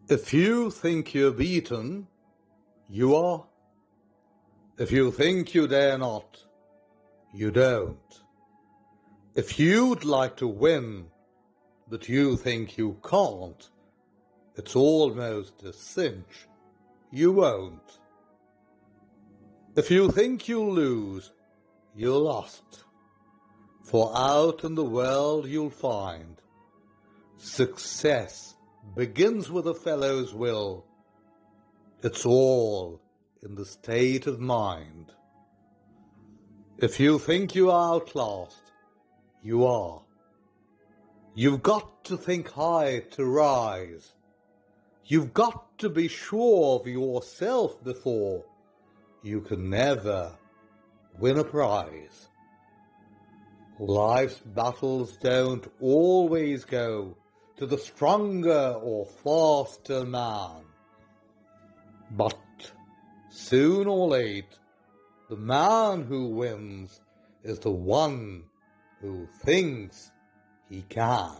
If you think you're beaten, you are. If you think you dare not, you don't. If you'd like to win, but you think you can't, it's almost a cinch, you won't. If you think you'll lose, you're lost. For out in the world you'll find success begins with a fellow's will. It's all in the state of mind. If you think you are outclassed, you are. You've got to think high to rise. You've got to be sure of yourself before you can never win a prize. Life's battles don't always go to the stronger or faster man. But soon or late, the man who wins is the one who thinks he can.